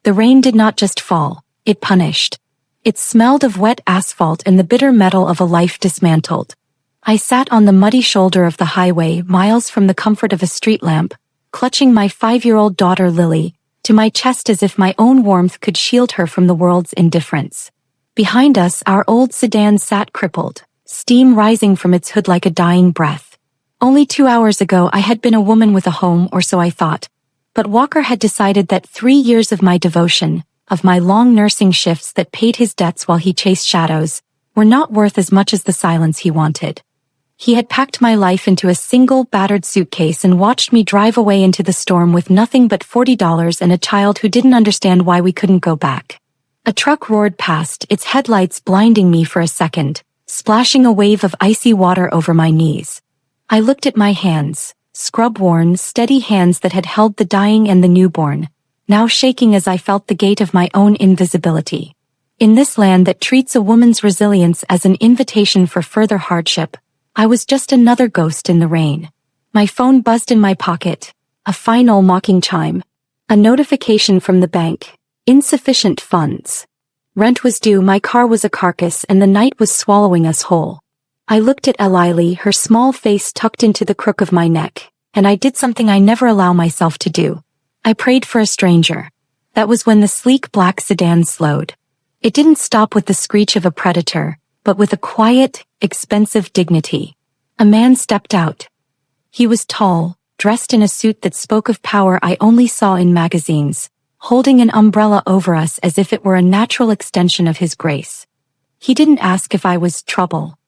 The rain did not just fall, it punished. It smelled of wet asphalt and the bitter metal of a life dismantled. I sat on the muddy shoulder of the highway, miles from the comfort of a street lamp, clutching my 5-year-old daughter Lily to my chest as if my own warmth could shield her from the world's indifference. Behind us, our old sedan sat crippled, steam rising from its hood like a dying breath. Only 2 hours ago I had been a woman with a home, or so I thought. But Walker had decided that 3 years of my devotion, of my long nursing shifts that paid his debts while he chased shadows, were not worth as much as the silence he wanted. He had packed my life into a single battered suitcase and watched me drive away into the storm with nothing but $40 and a child who didn't understand why we couldn't go back. A truck roared past, its headlights blinding me for a second, splashing a wave of icy water over my knees. I looked at my hands, scrub-worn, steady hands that had held the dying and the newborn, now shaking as I felt the gate of my own invisibility. In this land that treats a woman's resilience as an invitation for further hardship, I was just another ghost in the rain. My phone buzzed in my pocket, a final mocking chime. A notification from the bank. Insufficient funds. Rent was due, my car was a carcass, and the night was swallowing us whole. I looked at Elily, her small face tucked into the crook of my neck, and I did something I never allow myself to do. I prayed for a stranger. That was when the sleek black sedan slowed. It didn't stop with the screech of a predator, but with a quiet, expensive dignity. A man stepped out. He was tall, dressed in a suit that spoke of power I only saw in magazines, holding an umbrella over us as if it were a natural extension of his grace. He didn't ask if I was trouble.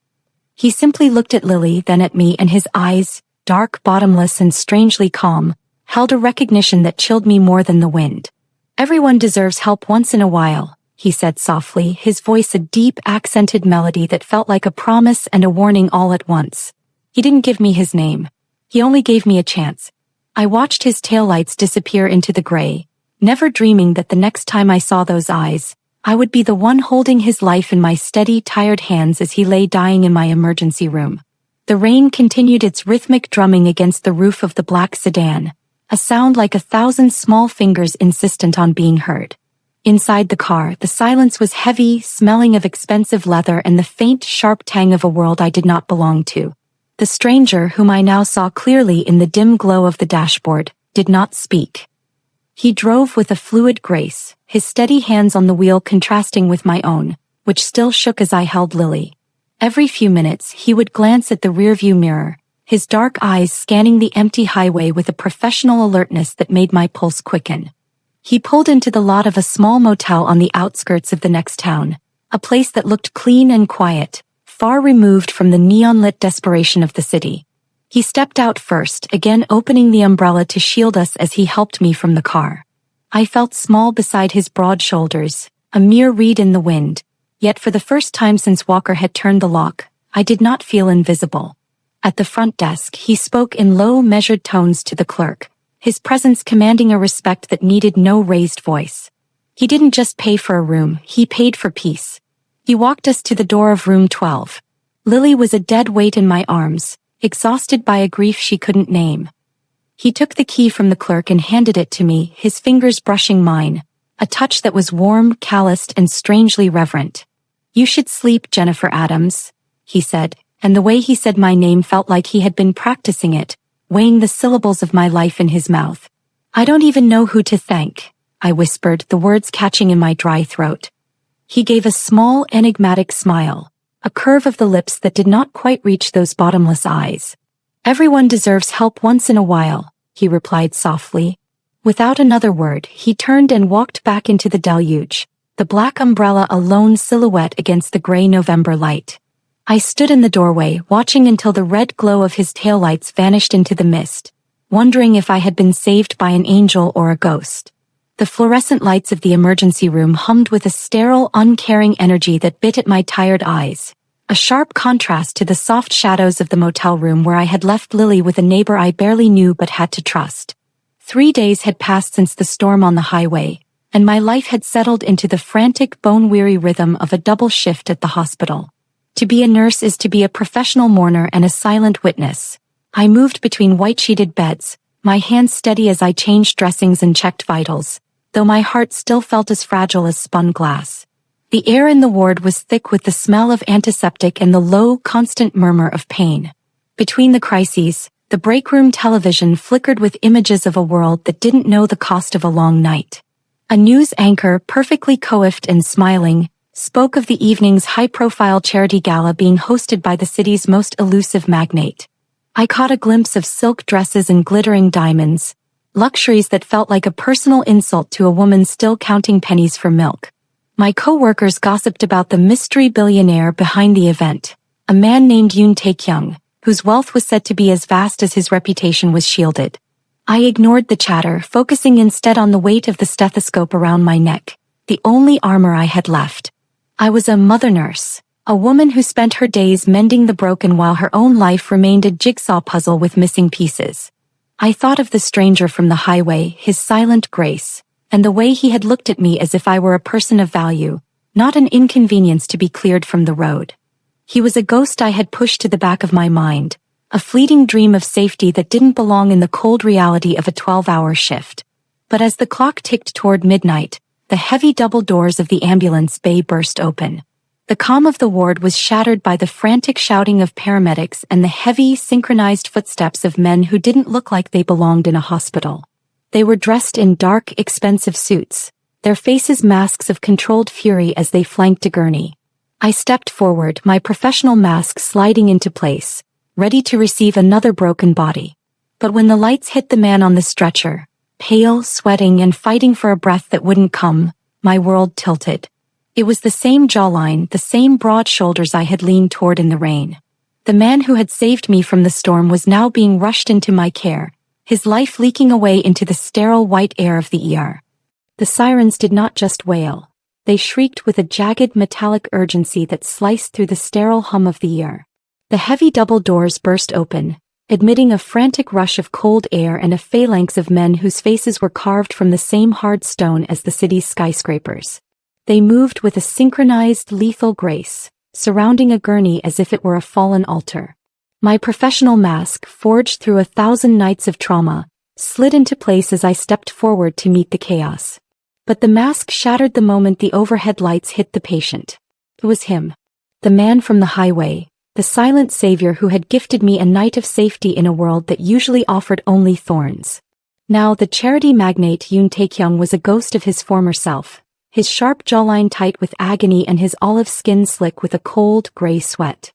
He simply looked at Lily, then at me, and his eyes, dark, bottomless, and strangely calm, held a recognition that chilled me more than the wind. "Everyone deserves help once in a while," he said softly, his voice a deep, accented melody that felt like a promise and a warning all at once. He didn't give me his name. He only gave me a chance. I watched his taillights disappear into the gray, never dreaming that the next time I saw those eyes, I would be the one holding his life in my steady, tired hands as he lay dying in my emergency room. The rain continued its rhythmic drumming against the roof of the black sedan, a sound like 1,000 small fingers insistent on being heard. Inside the car, the silence was heavy, smelling of expensive leather and the faint, sharp tang of a world I did not belong to. The stranger, whom I now saw clearly in the dim glow of the dashboard, did not speak. He drove with a fluid grace, his steady hands on the wheel contrasting with my own, which still shook as I held Lily. Every few minutes, he would glance at the rearview mirror, his dark eyes scanning the empty highway with a professional alertness that made my pulse quicken. He pulled into the lot of a small motel on the outskirts of the next town, a place that looked clean and quiet, far removed from the neon-lit desperation of the city. He stepped out first, again opening the umbrella to shield us as he helped me from the car. I felt small beside his broad shoulders, a mere reed in the wind, yet for the first time since Walker had turned the lock, I did not feel invisible. At the front desk, he spoke in low, measured tones to the clerk, his presence commanding a respect that needed no raised voice. He didn't just pay for a room, he paid for peace. He walked us to the door of room 12. Lily was a dead weight in my arms, exhausted by a grief she couldn't name. He took the key from the clerk and handed it to me, his fingers brushing mine, a touch that was warm, calloused, and strangely reverent. "You should sleep, Jennifer Adams," he said, and the way he said my name felt like he had been practicing it, weighing the syllables of my life in his mouth. "I don't even know who to thank," I whispered, the words catching in my dry throat. He gave a small, enigmatic smile, a curve of the lips that did not quite reach those bottomless eyes. "Everyone deserves help once in a while," he replied softly. Without another word, he turned and walked back into the deluge, the black umbrella a lone silhouette against the gray November light. I stood in the doorway, watching until the red glow of his taillights vanished into the mist, wondering if I had been saved by an angel or a ghost. The fluorescent lights of the emergency room hummed with a sterile, uncaring energy that bit at my tired eyes, a sharp contrast to the soft shadows of the motel room where I had left Lily with a neighbor I barely knew but had to trust. 3 days had passed since the storm on the highway, and my life had settled into the frantic, bone-weary rhythm of a double shift at the hospital. To be a nurse is to be a professional mourner and a silent witness. I moved between white-sheeted beds, my hands steady as I changed dressings and checked vitals, though my heart still felt as fragile as spun glass. The air in the ward was thick with the smell of antiseptic and the low, constant murmur of pain. Between the crises, the break room television flickered with images of a world that didn't know the cost of a long night. A news anchor, perfectly coiffed and smiling, spoke of the evening's high-profile charity gala being hosted by the city's most elusive magnate. I caught a glimpse of silk dresses and glittering diamonds, luxuries that felt like a personal insult to a woman still counting pennies for milk. My co-workers gossiped about the mystery billionaire behind the event, a man named Yoon Tae-Kyung, whose wealth was said to be as vast as his reputation was shielded. I ignored the chatter, focusing instead on the weight of the stethoscope around my neck, the only armor I had left. I was a mother nurse, a woman who spent her days mending the broken while her own life remained a jigsaw puzzle with missing pieces. I thought of the stranger from the highway, his silent grace, and the way he had looked at me as if I were a person of value, not an inconvenience to be cleared from the road. He was a ghost I had pushed to the back of my mind, a fleeting dream of safety that didn't belong in the cold reality of a 12-hour shift. But as the clock ticked toward midnight, the heavy double doors of the ambulance bay burst open. The calm of the ward was shattered by the frantic shouting of paramedics and the heavy, synchronized footsteps of men who didn't look like they belonged in a hospital. They were dressed in dark, expensive suits, their faces masks of controlled fury as they flanked a gurney. I stepped forward, my professional mask sliding into place, ready to receive another broken body. But when the lights hit the man on the stretcher, pale, sweating, and fighting for a breath that wouldn't come, my world tilted. It was the same jawline, the same broad shoulders I had leaned toward in the rain. The man who had saved me from the storm was now being rushed into my care, his life leaking away into the sterile white air of the ER. The sirens did not just wail. They shrieked with a jagged metallic urgency that sliced through the sterile hum of the ER. The heavy double doors burst open, admitting a frantic rush of cold air and a phalanx of men whose faces were carved from the same hard stone as the city's skyscrapers. They moved with a synchronized, lethal grace, surrounding a gurney as if it were a fallen altar. My professional mask, forged through 1,000 nights of trauma, slid into place as I stepped forward to meet the chaos. But the mask shattered the moment the overhead lights hit the patient. It was him. The man from the highway, the silent savior who had gifted me a night of safety in a world that usually offered only thorns. Now the charity magnate Yoon Tae-Kyung was a ghost of his former self, his sharp jawline tight with agony and his olive skin slick with a cold, gray sweat.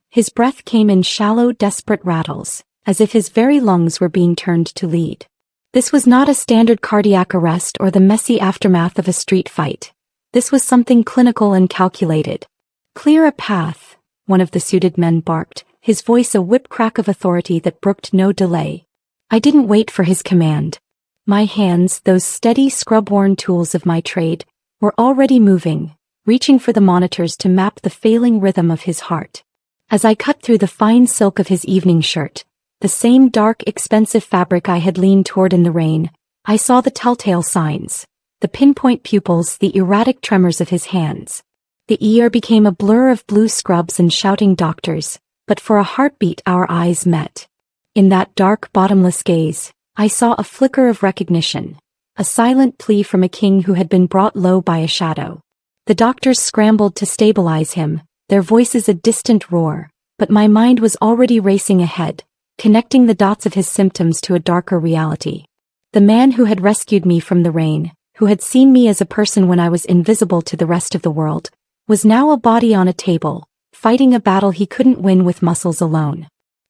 His breath came in shallow, desperate rattles, as if his very lungs were being turned to lead. This was not a standard cardiac arrest or the messy aftermath of a street fight. This was something clinical and calculated. "Clear a path," one of the suited men barked, his voice a whip-crack of authority that brooked no delay. I didn't wait for his command. My hands, those steady, scrub-worn tools of my trade, were already moving, reaching for the monitors to map the failing rhythm of his heart. As I cut through the fine silk of his evening shirt, the same dark, expensive fabric I had leaned toward in the rain, I saw the telltale signs, the pinpoint pupils, the erratic tremors of his hands. The ER became a blur of blue scrubs and shouting doctors, but for a heartbeat our eyes met. In that dark, bottomless gaze, I saw a flicker of recognition, a silent plea from a king who had been brought low by a shadow. The doctors scrambled to stabilize him, their voices a distant roar, but my mind was already racing ahead, connecting the dots of his symptoms to a darker reality. The man who had rescued me from the rain, who had seen me as a person when I was invisible to the rest of the world, was now a body on a table, fighting a battle he couldn't win with muscles alone.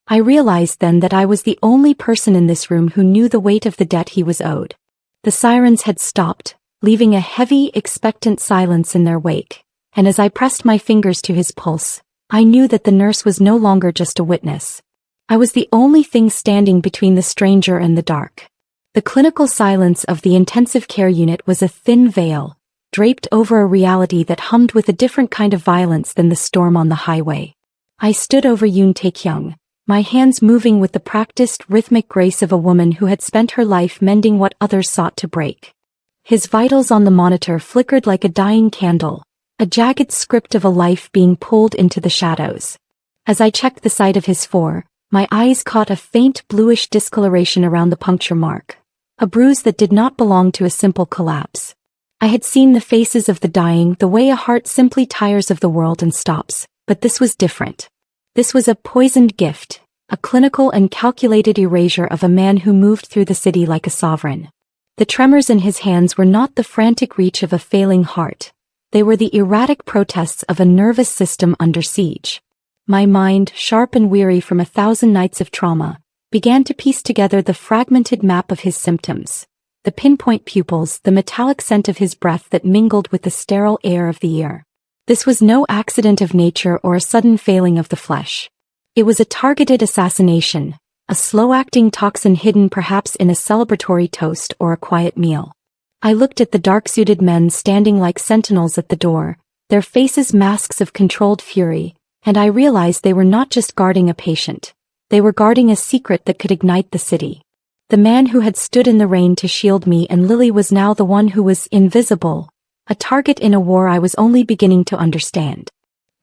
I realized then that I was the only person in this room who knew the weight of the debt he was owed. The sirens had stopped, leaving a heavy, expectant silence in their wake, and as I pressed my fingers to his pulse, I knew that the nurse was no longer just a witness. I was the only thing standing between the stranger and the dark. The clinical silence of the intensive care unit was a thin veil, draped over a reality that hummed with a different kind of violence than the storm on the highway. I stood over Yoon Tae-Kyung, my hands moving with the practiced, rhythmic grace of a woman who had spent her life mending what others sought to break. His vitals on the monitor flickered like a dying candle, a jagged script of a life being pulled into the shadows. As I checked the site of his fore, my eyes caught a faint bluish discoloration around the puncture mark, a bruise that did not belong to a simple collapse. I had seen the faces of the dying the way a heart simply tires of the world and stops, but this was different. This was a poisoned gift, a clinical and calculated erasure of a man who moved through the city like a sovereign. The tremors in his hands were not the frantic reach of a failing heart. They were the erratic protests of a nervous system under siege. My mind, sharp and weary from 1,000 nights of trauma, began to piece together the fragmented map of his symptoms. The pinpoint pupils, the metallic scent of his breath that mingled with the sterile air of the air. This was no accident of nature or a sudden failing of the flesh. It was a targeted assassination, a slow-acting toxin hidden perhaps in a celebratory toast or a quiet meal. I looked at the dark-suited men standing like sentinels at the door, their faces masks of controlled fury, and I realized they were not just guarding a patient. They were guarding a secret that could ignite the city. The man who had stood in the rain to shield me and Lily was now the one who was invisible, a target in a war I was only beginning to understand.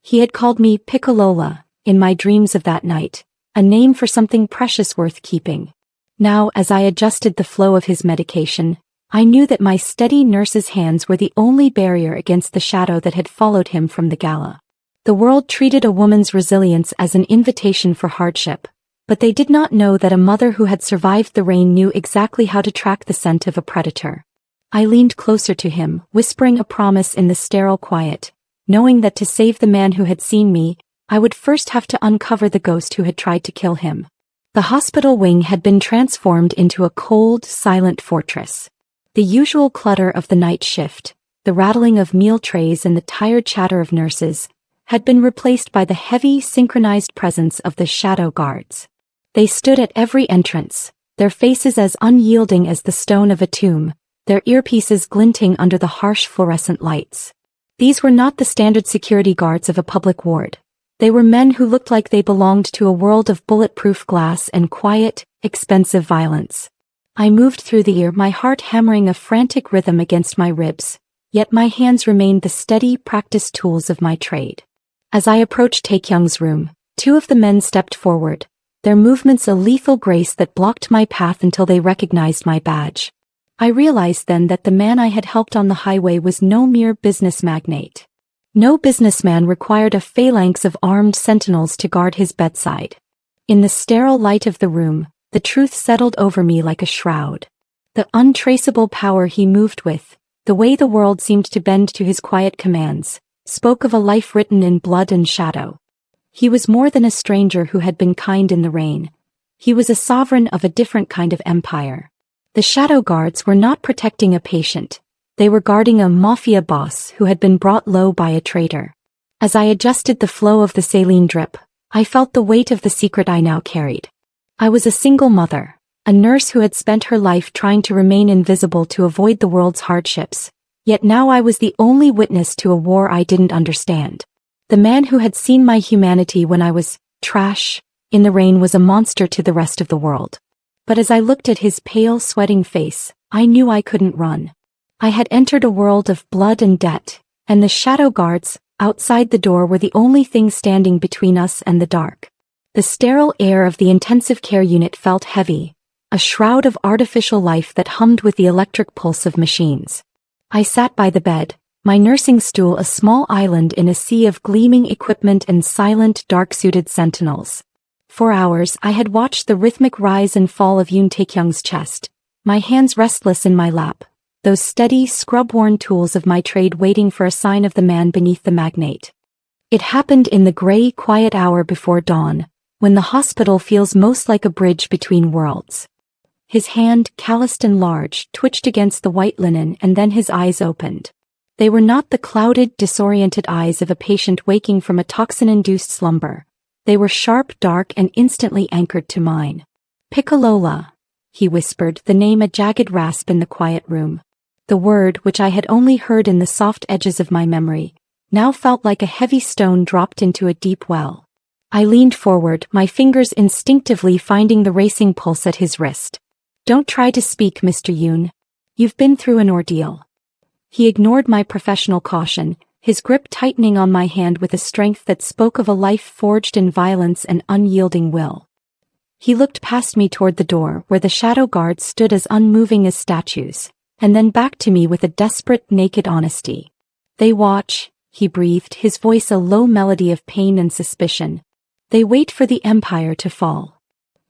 He had called me Piccolola, in my dreams of that night, a name for something precious worth keeping. Now, as I adjusted the flow of his medication, I knew that my steady nurse's hands were the only barrier against the shadow that had followed him from the gala. The world treated a woman's resilience as an invitation for hardship, but they did not know that a mother who had survived the rain knew exactly how to track the scent of a predator. I leaned closer to him, whispering a promise in the sterile quiet, knowing that to save the man who had seen me, I would first have to uncover the ghost who had tried to kill him. The hospital wing had been transformed into a cold, silent fortress. The usual clutter of the night shift, the rattling of meal trays and the tired chatter of nurses, had been replaced by the heavy, synchronized presence of the shadow guards. They stood at every entrance, their faces as unyielding as the stone of a tomb, their earpieces glinting under the harsh fluorescent lights. These were not the standard security guards of a public ward. They were men who looked like they belonged to a world of bulletproof glass and quiet, expensive violence. I moved through the air, my heart hammering a frantic rhythm against my ribs, yet my hands remained the steady, practiced tools of my trade. As I approached Tae-Kyung's room, two of the men stepped forward, their movements a lethal grace that blocked my path until they recognized my badge. I realized then that the man I had helped on the highway was no mere business magnate. No businessman required a phalanx of armed sentinels to guard his bedside. In the sterile light of the room, the truth settled over me like a shroud. The untraceable power he moved with, the way the world seemed to bend to his quiet commands, spoke of a life written in blood and shadow. He was more than a stranger who had been kind in the rain. He was a sovereign of a different kind of empire. The shadow guards were not protecting a patient. They were guarding a mafia boss who had been brought low by a traitor. As I adjusted the flow of the saline drip, I felt the weight of the secret I now carried. I was a single mother, a nurse who had spent her life trying to remain invisible to avoid the world's hardships, yet now I was the only witness to a war I didn't understand. The man who had seen my humanity when I was trash in the rain was a monster to the rest of the world. But as I looked at his pale, sweating face, I knew I couldn't run. I had entered a world of blood and debt, and the shadow guards, outside the door, were the only thing standing between us and the dark. The sterile air of the intensive care unit felt heavy, a shroud of artificial life that hummed with the electric pulse of machines. I sat by the bed, my nursing stool a small island in a sea of gleaming equipment and silent, dark-suited sentinels. For hours I had watched the rhythmic rise and fall of Yoon Tae-Kyung's chest, my hands restless in my lap, those steady, scrub-worn tools of my trade waiting for a sign of the man beneath the magnate. It happened in the gray, quiet hour before dawn, when the hospital feels most like a bridge between worlds. His hand, calloused and large, twitched against the white linen and then his eyes opened. They were not the clouded, disoriented eyes of a patient waking from a toxin-induced slumber. They were sharp, dark, and instantly anchored to mine. Piccolola, he whispered, the name a jagged rasp in the quiet room. The word, which I had only heard in the soft edges of my memory, now felt like a heavy stone dropped into a deep well. I leaned forward, my fingers instinctively finding the racing pulse at his wrist. "Don't try to speak, Mr. Yoon. You've been through an ordeal." He ignored my professional caution, his grip tightening on my hand with a strength that spoke of a life forged in violence and unyielding will. He looked past me toward the door where the shadow guards stood as unmoving as statues, and then back to me with a desperate, naked honesty. They watch, he breathed, his voice a low melody of pain and suspicion. They wait for the empire to fall.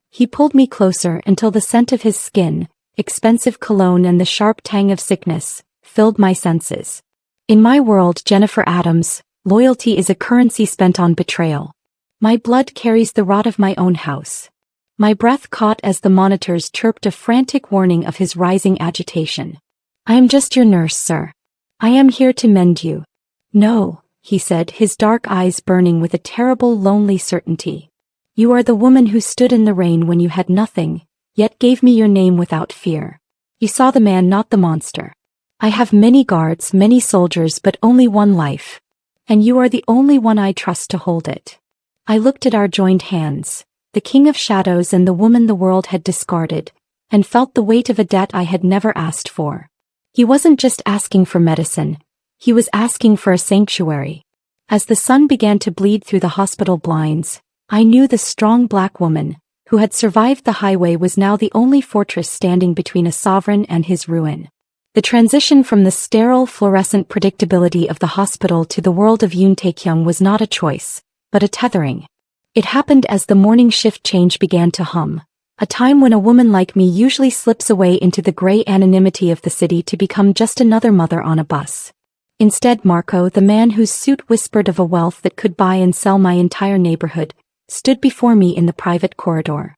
He pulled me closer until the scent of his skin, expensive cologne and the sharp tang of sickness, filled my senses. In my world, Jennifer Adams, loyalty is a currency spent on betrayal. My blood carries the rot of my own house. My breath caught as the monitors chirped a frantic warning of his rising agitation. I am just your nurse, sir. I am here to mend you. No, he said, his dark eyes burning with a terrible, lonely certainty. You are the woman who stood in the rain when you had nothing, yet gave me your name without fear. You saw the man, not the monster. I have many guards, many soldiers, but only one life. And you are the only one I trust to hold it. I looked at our joined hands, the king of shadows and the woman the world had discarded, and felt the weight of a debt I had never asked for. He wasn't just asking for medicine, he was asking for a sanctuary. As the sun began to bleed through the hospital blinds, I knew the strong black woman, who had survived the highway, was now the only fortress standing between a sovereign and his ruin. The transition from the sterile, fluorescent predictability of the hospital to the world of Yoon Tae-Kyung was not a choice, but a tethering. It happened as the morning shift change began to hum, a time when a woman like me usually slips away into the gray anonymity of the city to become just another mother on a bus. Instead, Marco, the man whose suit whispered of a wealth that could buy and sell my entire neighborhood, stood before me in the private corridor.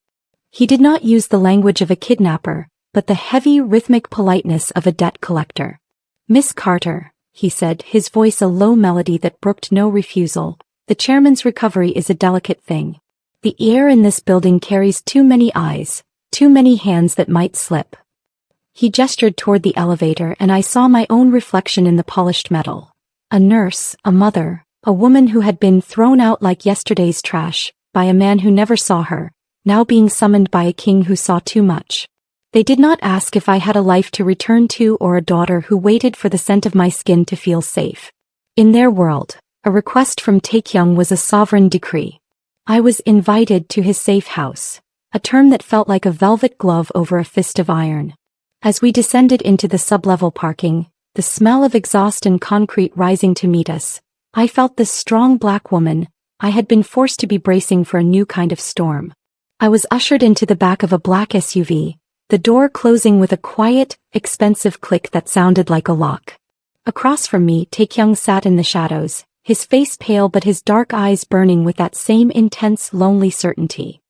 He did not use the language of a kidnapper, but the heavy, rhythmic politeness of a debt collector. Miss Carter, he said, his voice a low melody that brooked no refusal, the chairman's recovery is a delicate thing. The air in this building carries too many eyes, too many hands that might slip. He gestured toward the elevator and I saw my own reflection in the polished metal. A nurse, a mother, a woman who had been thrown out like yesterday's trash, by a man who never saw her, now being summoned by a king who saw too much. They did not ask if I had a life to return to or a daughter who waited for the scent of my skin to feel safe. In their world, a request from Tae-Kyung was a sovereign decree. I was invited to his safe house, a term that felt like a velvet glove over a fist of iron. As we descended into the sublevel parking, the smell of exhaust and concrete rising to meet us, I felt this strong black woman. I had been forced to be bracing for a new kind of storm. I was ushered into the back of a black SUV, the door closing with a quiet, expensive click that sounded like a lock. Across from me, Tae-Kyung sat in the shadows, his face pale but his dark eyes burning with that same intense, lonely certainty.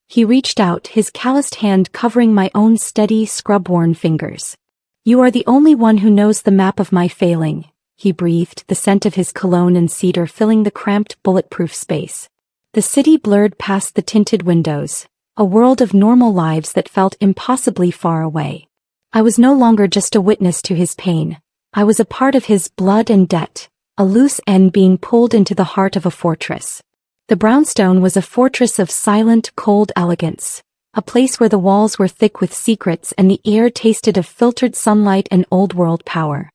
He reached out, his calloused hand covering my own steady, scrub-worn fingers. You are the only one who knows the map of my failing, he breathed, the scent of his cologne and cedar filling the cramped, bulletproof space. The city blurred past the tinted windows, a world of normal lives that felt impossibly far away. I was no longer just a witness to his pain. I was a part of his blood and debt, a loose end being pulled into the heart of a fortress. The brownstone was a fortress of silent, cold elegance, a place where the walls were thick with secrets and the air tasted of filtered sunlight and old-world power.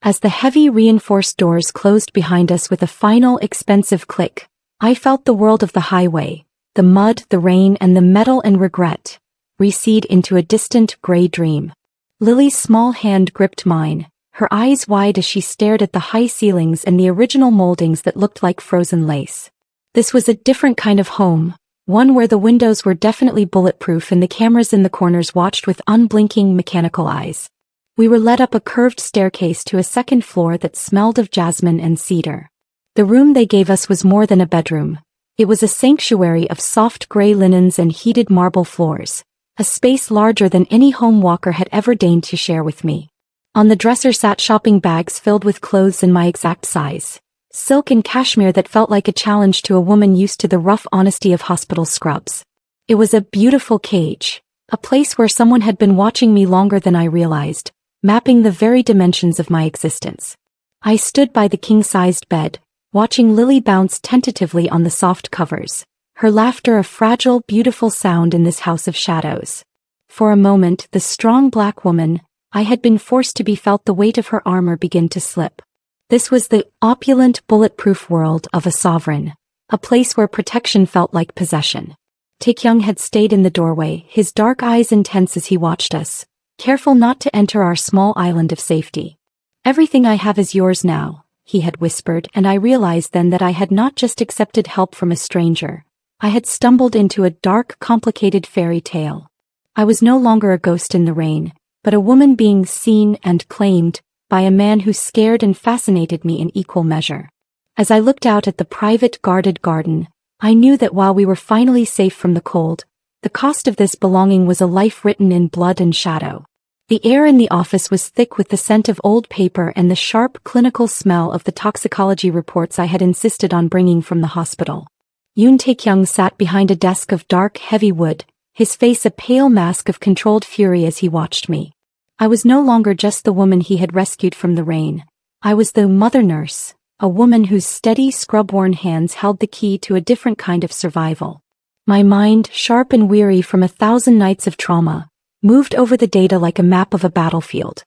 As the heavy reinforced doors closed behind us with a final expensive click, I felt the world of the highway, the mud, the rain and the metal and regret, recede into a distant gray dream. Lily's small hand gripped mine, her eyes wide as she stared at the high ceilings and the original moldings that looked like frozen lace. This was a different kind of home, one where the windows were definitely bulletproof and the cameras in the corners watched with unblinking mechanical eyes. We were led up a curved staircase to a second floor that smelled of jasmine and cedar. The room they gave us was more than a bedroom. It was a sanctuary of soft gray linens and heated marble floors, a space larger than any home walker had ever deigned to share with me. On the dresser sat shopping bags filled with clothes in my exact size, silk and cashmere that felt like a challenge to a woman used to the rough honesty of hospital scrubs. It was a beautiful cage, a place where someone had been watching me longer than I realized, mapping the very dimensions of my existence. I stood by the king-sized bed, watching Lily bounce tentatively on the soft covers, her laughter a fragile, beautiful sound in this house of shadows. For a moment, the strong black woman I had been forced to be felt the weight of her armor begin to slip. This was the opulent, bulletproof world of a sovereign, a place where protection felt like possession. Tae-Kyung had stayed in the doorway, his dark eyes intense as he watched us, careful not to enter our small island of safety. "Everything I have is yours now," he had whispered, and I realized then that I had not just accepted help from a stranger. I had stumbled into a dark, complicated fairy tale. I was no longer a ghost in the rain, but a woman being seen and claimed by a man who scared and fascinated me in equal measure. As I looked out at the private guarded garden, I knew that while we were finally safe from the cold, the cost of this belonging was a life written in blood and shadow. The air in the office was thick with the scent of old paper and the sharp clinical smell of the toxicology reports I had insisted on bringing from the hospital. Yoon Tae-Kyung sat behind a desk of dark, heavy wood, his face a pale mask of controlled fury as he watched me. I was no longer just the woman he had rescued from the rain. I was the mother nurse, a woman whose steady, scrub-worn hands held the key to a different kind of survival. My mind, sharp and weary from 1,000 nights of trauma, moved over the data like a map of a battlefield.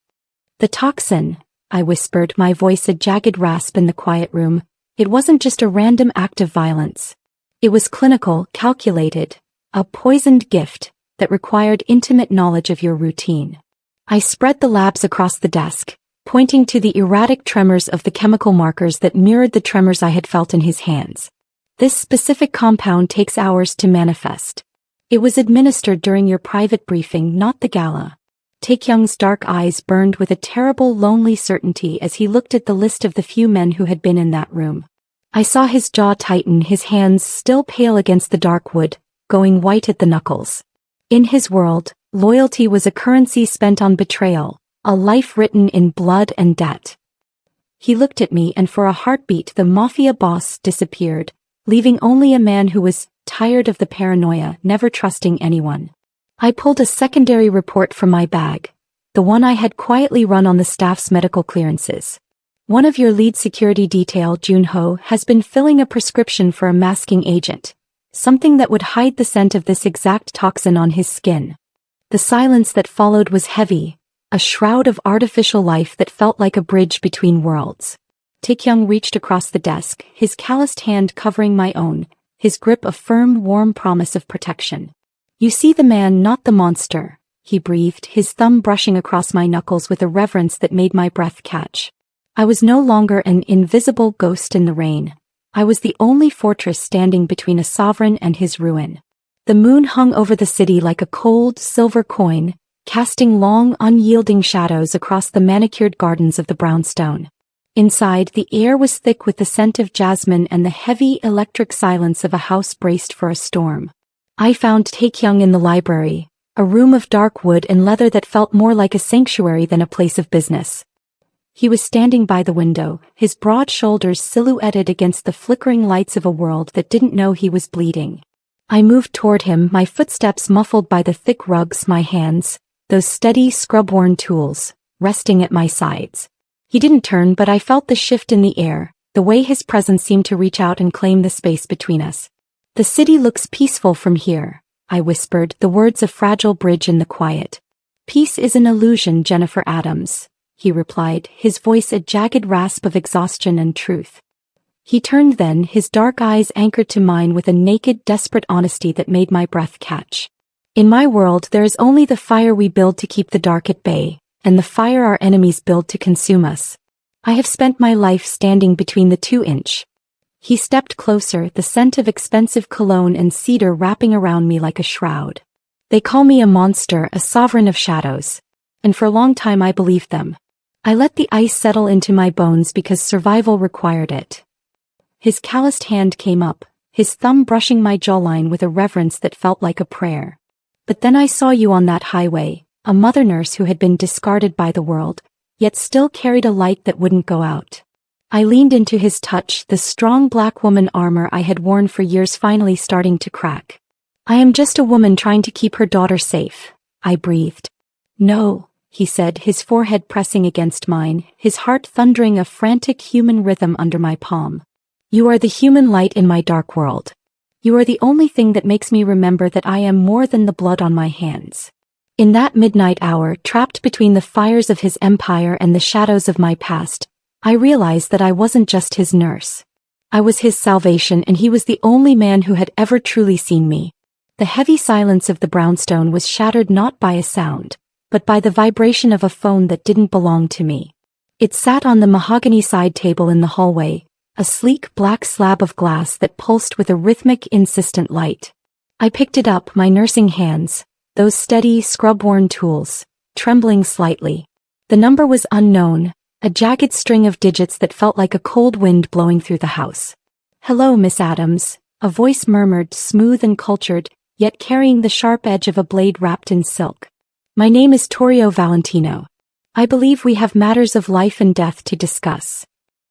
"The toxin," I whispered, my voice a jagged rasp in the quiet room. It wasn't just a random act of violence. It was clinical, calculated, a poisoned gift that required intimate knowledge of your routine. I spread the labs across the desk, pointing to the erratic tremors of the chemical markers that mirrored the tremors I had felt in his hands. "This specific compound takes hours to manifest. It was administered during your private briefing, not the gala." Tae-Kyung's dark eyes burned with a terrible, lonely certainty as he looked at the list of the few men who had been in that room. I saw his jaw tighten, his hands still pale against the dark wood, going white at the knuckles. In his world, loyalty was a currency spent on betrayal, a life written in blood and debt. He looked at me, and for a heartbeat the Mafia boss disappeared, leaving only a man who was tired of the paranoia, never trusting anyone. I pulled a secondary report from my bag, the one I had quietly run on the staff's medical clearances. "One of your lead security detail, Junho, has been filling a prescription for a masking agent, something that would hide the scent of this exact toxin on his skin." The silence that followed was heavy, a shroud of artificial life that felt like a bridge between worlds. Tae-Kyung reached across the desk, his calloused hand covering my own, his grip a firm, warm promise of protection. "You see the man, not the monster," he breathed, his thumb brushing across my knuckles with a reverence that made my breath catch. I was no longer an invisible ghost in the rain. I was the only fortress standing between a sovereign and his ruin. The moon hung over the city like a cold, silver coin, casting long, unyielding shadows across the manicured gardens of the brownstone. Inside, the air was thick with the scent of jasmine and the heavy, electric silence of a house braced for a storm. I found Tae-Kyung in the library, a room of dark wood and leather that felt more like a sanctuary than a place of business. He was standing by the window, his broad shoulders silhouetted against the flickering lights of a world that didn't know he was bleeding. I moved toward him, my footsteps muffled by the thick rugs, my hands, those steady, scrub-worn tools, resting at my sides. He didn't turn, but I felt the shift in the air, the way his presence seemed to reach out and claim the space between us. "The city looks peaceful from here," I whispered, the words a fragile bridge in the quiet. "Peace is an illusion, Jennifer Adams," he replied, his voice a jagged rasp of exhaustion and truth. He turned then, his dark eyes anchored to mine with a naked, desperate honesty that made my breath catch. "In my world there is only the fire we build to keep the dark at bay, and the fire our enemies build to consume us. I have spent my life standing between the 2-inch. He stepped closer, the scent of expensive cologne and cedar wrapping around me like a shroud. "They call me a monster, a sovereign of shadows. And for a long time I believed them. I let the ice settle into my bones because survival required it." His calloused hand came up, his thumb brushing my jawline with a reverence that felt like a prayer. "But then I saw you on that highway, a mother nurse who had been discarded by the world, yet still carried a light that wouldn't go out." I leaned into his touch, the strong black woman armor I had worn for years finally starting to crack. "I am just a woman trying to keep her daughter safe," I breathed. "No," he said, his forehead pressing against mine, his heart thundering a frantic human rhythm under my palm. "You are the human light in my dark world. You are the only thing that makes me remember that I am more than the blood on my hands." In that midnight hour, trapped between the fires of his empire and the shadows of my past, I realized that I wasn't just his nurse. I was his salvation, and he was the only man who had ever truly seen me. The heavy silence of the brownstone was shattered not by a sound, but by the vibration of a phone that didn't belong to me. It sat on the mahogany side table in the hallway, a sleek black slab of glass that pulsed with a rhythmic, insistent light. I picked it up, my nursing hands, those steady, scrub-worn tools, trembling slightly. The number was unknown, a jagged string of digits that felt like a cold wind blowing through the house. "Hello, Miss Adams," a voice murmured, smooth and cultured, yet carrying the sharp edge of a blade wrapped in silk. "My name is Torrio Valentino. I believe we have matters of life and death to discuss."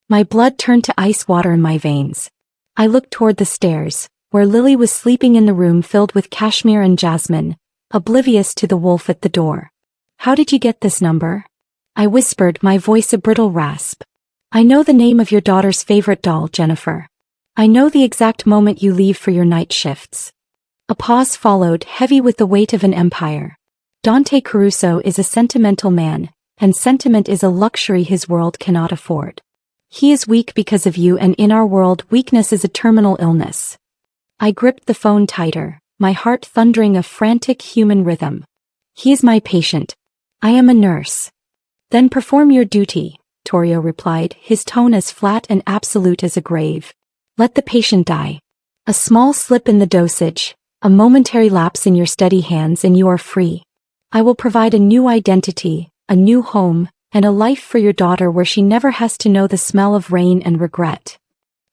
My blood turned to ice water in my veins. I looked toward the stairs, where Lily was sleeping in the room filled with cashmere and jasmine, oblivious to the wolf at the door. "How did you get this number?" I whispered, my voice a brittle rasp. "I know the name of your daughter's favorite doll, Jennifer. I know the exact moment you leave for your night shifts." A pause followed, heavy with the weight of an empire. Dante Caruso is a sentimental man, and sentiment is a luxury his world cannot afford. He is weak because of you, and in our world, weakness is a terminal illness. I gripped the phone tighter, my heart thundering a frantic human rhythm. "He is my patient. I am a nurse." "Then perform your duty," Torrio replied, his tone as flat and absolute as a grave. "Let the patient die. A small slip in the dosage, a momentary lapse in your steady hands, and you are free. I will provide a new identity, a new home, and a life for your daughter where she never has to know the smell of rain and regret."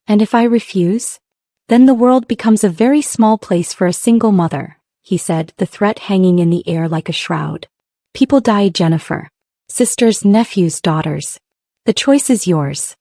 "And if I refuse? Then the world becomes a very small place for a single mother," he said, the threat hanging in the air like a shroud. "People die, Jennifer. Sisters, nephews, daughters. The choice is yours."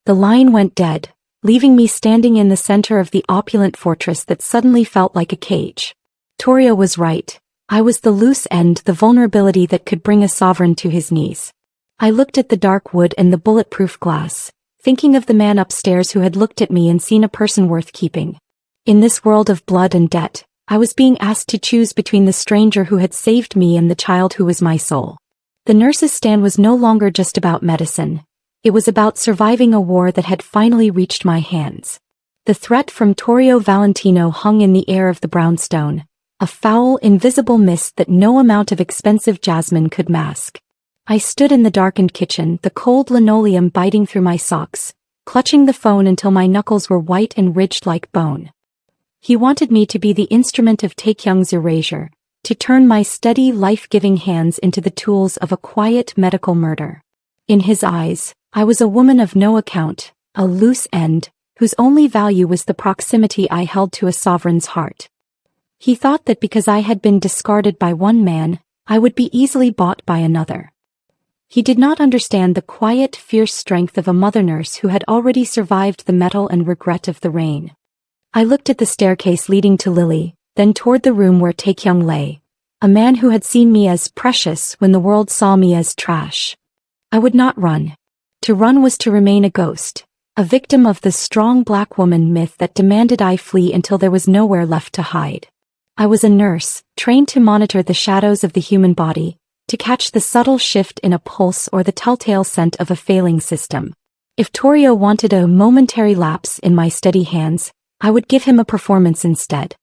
The line went dead, leaving me standing in the center of the opulent fortress that suddenly felt like a cage. Torrio was right. I was the loose end, the vulnerability that could bring a sovereign to his knees. I looked at the dark wood and the bulletproof glass, thinking of the man upstairs who had looked at me and seen a person worth keeping. In this world of blood and debt, I was being asked to choose between the stranger who had saved me and the child who was my soul. The nurse's stand was no longer just about medicine. It was about surviving a war that had finally reached my hands. The threat from Torrio Valentino hung in the air of the brownstone, a foul, invisible mist that no amount of expensive jasmine could mask. I stood in the darkened kitchen, the cold linoleum biting through my socks, clutching the phone until my knuckles were white and ridged like bone. He wanted me to be the instrument of Tae-Kyung's erasure, to turn my steady, life-giving hands into the tools of a quiet medical murder. In his eyes, I was a woman of no account, a loose end, whose only value was the proximity I held to a sovereign's heart. He thought that because I had been discarded by one man, I would be easily bought by another. He did not understand the quiet, fierce strength of a mother nurse who had already survived the metal and regret of the rain. I looked at the staircase leading to Lily, then toward the room where Tae-Kyung lay, a man who had seen me as precious when the world saw me as trash. I would not run. To run was to remain a ghost, a victim of the strong black woman myth that demanded I flee until there was nowhere left to hide. I was a nurse, trained to monitor the shadows of the human body, to catch the subtle shift in a pulse or the telltale scent of a failing system. If Torrio wanted a momentary lapse in my steady hands, I would give him a performance instead.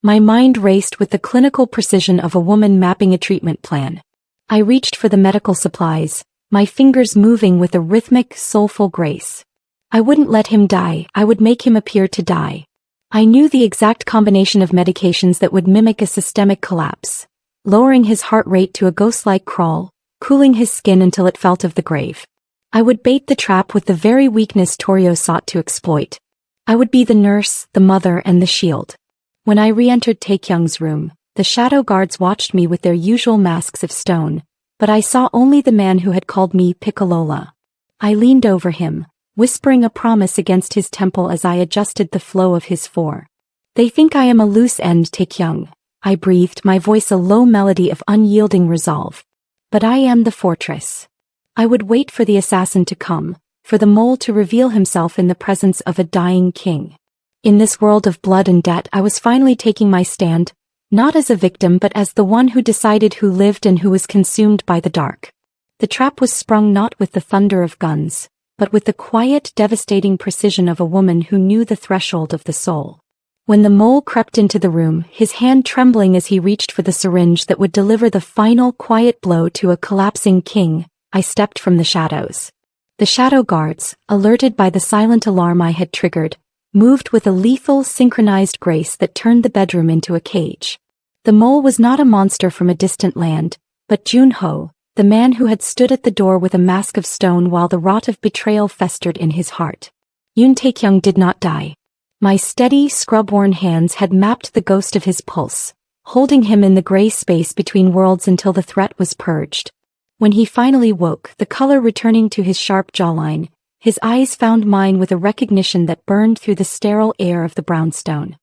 My mind raced with the clinical precision of a woman mapping a treatment plan. I reached for the medical supplies, my fingers moving with a rhythmic, soulful grace. I wouldn't let him die, I would make him appear to die. I knew the exact combination of medications that would mimic a systemic collapse, lowering his heart rate to a ghost-like crawl, cooling his skin until it felt of the grave. I would bait the trap with the very weakness Torrio sought to exploit. I would be the nurse, the mother, and the shield. When I re-entered Tae-Kyung's room, the shadow guards watched me with their usual masks of stone, but I saw only the man who had called me Piccolola. I leaned over him, whispering a promise against his temple as I adjusted the flow of his four. "They think I am a loose end, Tae-Kyung," I breathed, my voice a low melody of unyielding resolve. "But I am the fortress." I would wait for the assassin to come, for the mole to reveal himself in the presence of a dying king. In this world of blood and debt, I was finally taking my stand, not as a victim but as the one who decided who lived and who was consumed by the dark. The trap was sprung not with the thunder of guns, but with the quiet, devastating precision of a woman who knew the threshold of the soul. When the mole crept into the room, his hand trembling as he reached for the syringe that would deliver the final quiet blow to a collapsing king, I stepped from the shadows. The shadow guards, alerted by the silent alarm I had triggered, moved with a lethal synchronized grace that turned the bedroom into a cage. The mole was not a monster from a distant land, but Junho, the man who had stood at the door with a mask of stone while the rot of betrayal festered in his heart. Yoon Tae-Kyung did not die. My steady, scrub-worn hands had mapped the ghost of his pulse, holding him in the gray space between worlds until the threat was purged. When he finally woke, the color returning to his sharp jawline, his eyes found mine with a recognition that burned through the sterile air of the brownstone.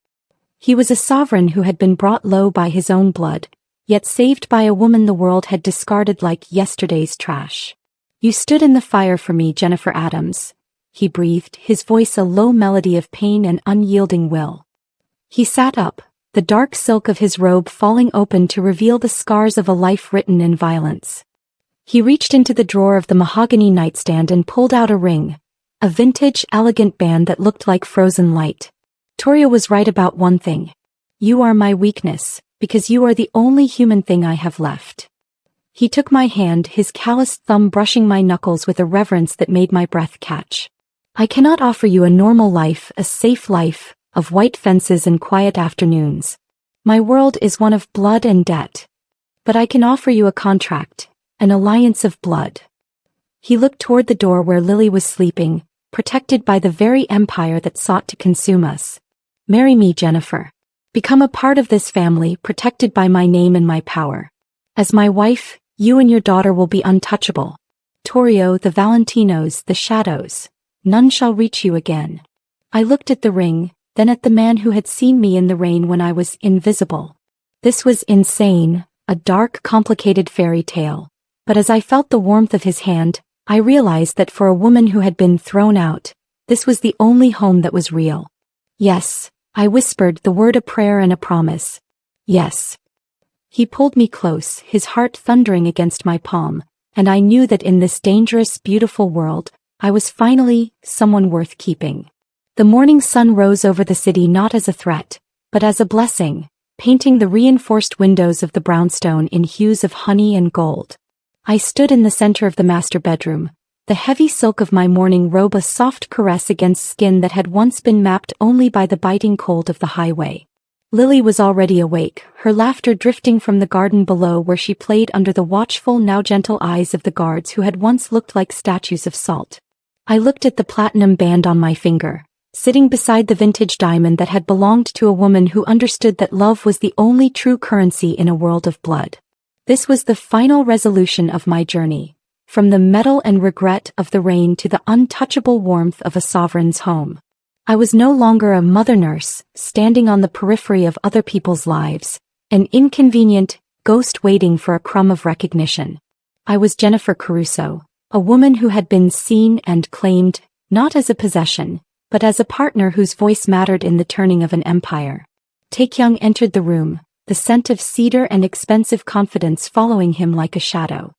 He was a sovereign who had been brought low by his own blood, yet saved by a woman the world had discarded like yesterday's trash. "You stood in the fire for me, Jennifer Adams," he breathed, his voice a low melody of pain and unyielding will. He sat up, the dark silk of his robe falling open to reveal the scars of a life written in violence. He reached into the drawer of the mahogany nightstand and pulled out a ring, a vintage, elegant band that looked like frozen light. "Toria was right about one thing. You are my weakness, because you are the only human thing I have left." He took my hand, his calloused thumb brushing my knuckles with a reverence that made my breath catch. "I cannot offer you a normal life, a safe life, of white fences and quiet afternoons. My world is one of blood and debt. But I can offer you a contract, an alliance of blood." He looked toward the door where Lily was sleeping, protected by the very empire that sought to consume us. "Marry me, Jennifer. Become a part of this family, protected by my name and my power. As my wife, you and your daughter will be untouchable. Torio, the Valentinos, the shadows. None shall reach you again." I looked at the ring, then at the man who had seen me in the rain when I was invisible. This was insane, a dark, complicated fairy tale. But as I felt the warmth of his hand, I realized that for a woman who had been thrown out, this was the only home that was real. "Yes," I whispered, the word a prayer and a promise. "Yes." He pulled me close, his heart thundering against my palm, and I knew that in this dangerous, beautiful world, I was finally someone worth keeping. The morning sun rose over the city not as a threat, but as a blessing, painting the reinforced windows of the brownstone in hues of honey and gold. I stood in the center of the master bedroom, the heavy silk of my morning robe a soft caress against skin that had once been mapped only by the biting cold of the highway. Lily was already awake, her laughter drifting from the garden below where she played under the watchful, now gentle eyes of the guards who had once looked like statues of salt. I looked at the platinum band on my finger, sitting beside the vintage diamond that had belonged to a woman who understood that love was the only true currency in a world of blood. This was the final resolution of my journey, from the metal and regret of the rain to the untouchable warmth of a sovereign's home. I was no longer a mother nurse, standing on the periphery of other people's lives, an inconvenient ghost waiting for a crumb of recognition. I was Jennifer Caruso, a woman who had been seen and claimed, not as a possession, but as a partner whose voice mattered in the turning of an empire. Tae-Kyung entered the room, the scent of cedar and expensive confidence following him like a shadow.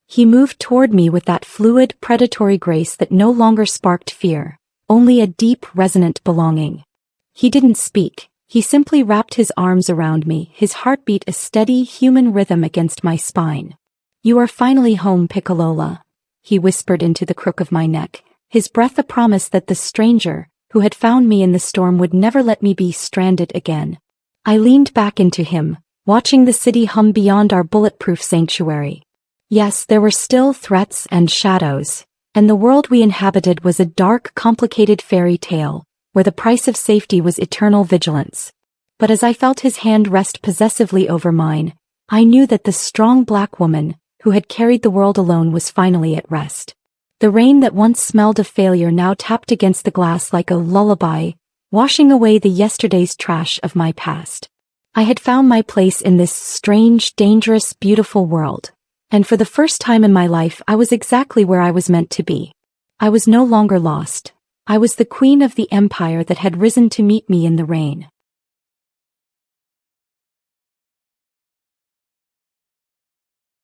He moved toward me with that fluid, predatory grace that no longer sparked fear, only a deep, resonant belonging. He didn't speak, he simply wrapped his arms around me, his heartbeat a steady, human rhythm against my spine. "You are finally home, Piccolola," he whispered into the crook of my neck, his breath a promise that the stranger, who had found me in the storm, would never let me be stranded again. I leaned back into him, watching the city hum beyond our bulletproof sanctuary. Yes, there were still threats and shadows, and the world we inhabited was a dark, complicated fairy tale, where the price of safety was eternal vigilance. But as I felt his hand rest possessively over mine, I knew that the strong black woman, who had carried the world alone, was finally at rest. The rain that once smelled of failure now tapped against the glass like a lullaby, washing away the yesterday's trash of my past. I had found my place in this strange, dangerous, beautiful world, and for the first time in my life I was exactly where I was meant to be. I was no longer lost. I was the queen of the empire that had risen to meet me in the rain.